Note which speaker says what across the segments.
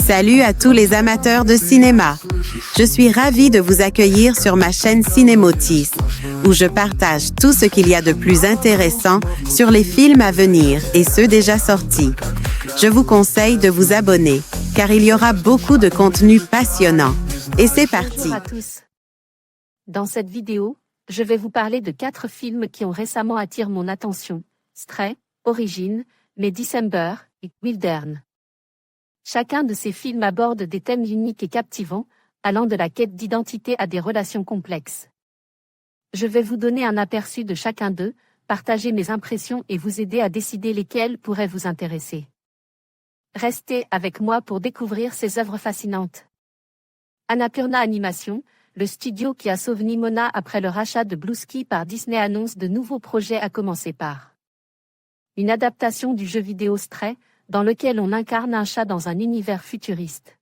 Speaker 1: Salut à tous les amateurs de cinéma. Je suis ravie de vous accueillir sur ma chaîne Cinémotis, où je partage tout ce qu'il y a de plus intéressant sur les films à venir et ceux déjà sortis. Je vous conseille de vous abonner, car il y aura beaucoup de contenu passionnant. Et c'est parti.
Speaker 2: Bonjour à tous. Dans cette vidéo, je vais vous parler de 4 films qui ont récemment attiré mon attention. Stray, Origins, May December et Wildern. Chacun de ces films aborde des thèmes uniques et captivants, allant de la quête d'identité à des relations complexes. Je vais vous donner un aperçu de chacun d'eux, partager mes impressions et vous aider à décider lesquels pourraient vous intéresser. Restez avec moi pour découvrir ces œuvres fascinantes. Annapurna Animation, le studio qui a sauvé Nimona après le rachat de Bluesky par Disney annonce de nouveaux projets à commencer par une adaptation du jeu vidéo Stray, dans lequel on incarne un chat dans un univers futuriste.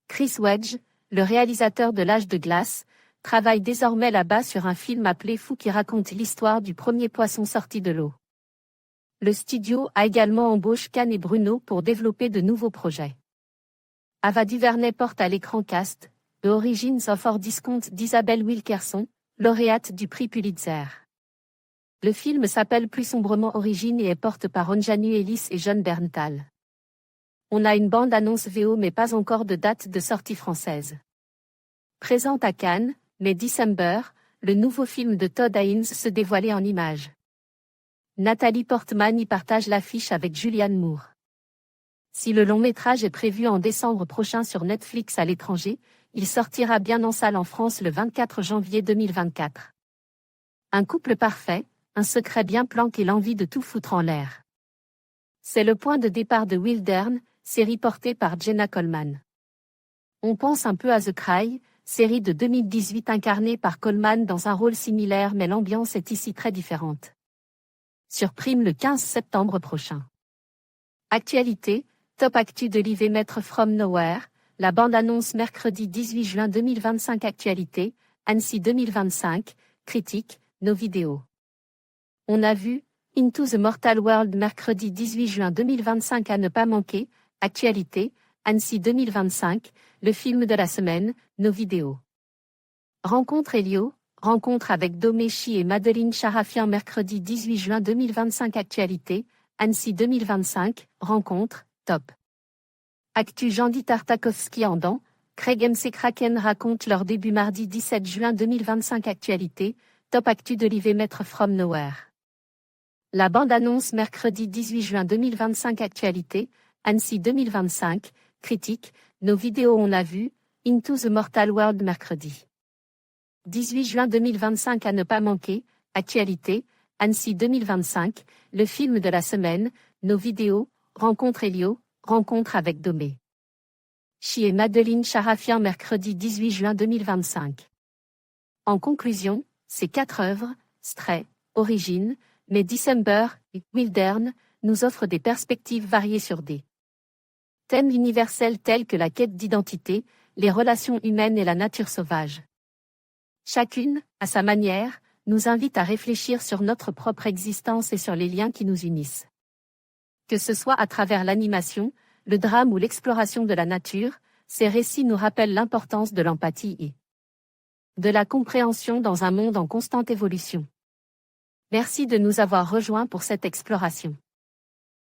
Speaker 2: Chris Wedge, le réalisateur de L'Âge de glace, travaille désormais là-bas sur un film appelé Fou qui raconte l'histoire du premier poisson sorti de l'eau. Le studio a également embauché Can et Bruno pour développer de nouveaux projets. Ava DuVernay porte à l'écran Cast, The Origins of Our Discount d'Isabelle Wilkerson, lauréate du prix Pulitzer. Le film s'appelle plus sombrement Origins et est porté par Anjanu Ellis et John Berntal. On a une bande-annonce VO mais pas encore de date de sortie française. Présente à Cannes, May December, le nouveau film de Todd Haynes se dévoilait en images. Nathalie Portman y partage l'affiche avec Julianne Moore. Si le long-métrage est prévu en décembre prochain sur Netflix à l'étranger, il sortira bien en salle en France le 24 janvier 2024. Un couple parfait, un secret bien planqué et l'envie de tout foutre en l'air. C'est le point de départ de Wildern, série portée par Jenna Coleman. On pense un peu à The Cry, série de 2018 incarnée par Coleman dans un rôle similaire mais l'ambiance est ici très différente. Sur Prime le 15 septembre prochain. Actualité, top actu de l'IV Maître From Nowhere, la bande-annonce mercredi 18 juin 2025. Actualité, Annecy 2025, critique, nos vidéos. On a vu Into the Mortal World mercredi 18 juin 2025 à ne pas manquer. Actualité, Annecy 2025, le film de la semaine, nos vidéos. Rencontre Elio, rencontre avec Doméchi et Madeline Charafian mercredi 18 juin 2025. Actualité, Annecy 2025, rencontre, top. Actu Jandy Tartakovsky en dents, Craig McCracken raconte leur début mardi 17 juin 2025. Actualité, top actu de l'IV Maître From Nowhere. La bande-annonce mercredi 18 juin 2025. Actualité, Annecy 2025, critique, nos vidéos. On a vu Into the Mortal World mercredi 18 juin 2025 à ne pas manquer. Actualité, Annecy 2025, le film de la semaine, nos vidéos, rencontre Elio, rencontre avec Domé. Chi et Madeline Charafian mercredi 18 juin 2025. En conclusion, ces 4 œuvres, Stray, Origins, May December et Wildern, nous offrent des perspectives variées sur des thèmes universels tels que la quête d'identité, les relations humaines et la nature sauvage. Chacune, à sa manière, nous invite à réfléchir sur notre propre existence et sur les liens qui nous unissent. Que ce soit à travers l'animation, le drame ou l'exploration de la nature, ces récits nous rappellent l'importance de l'empathie et de la compréhension dans un monde en constante évolution. Merci de nous avoir rejoints pour cette exploration.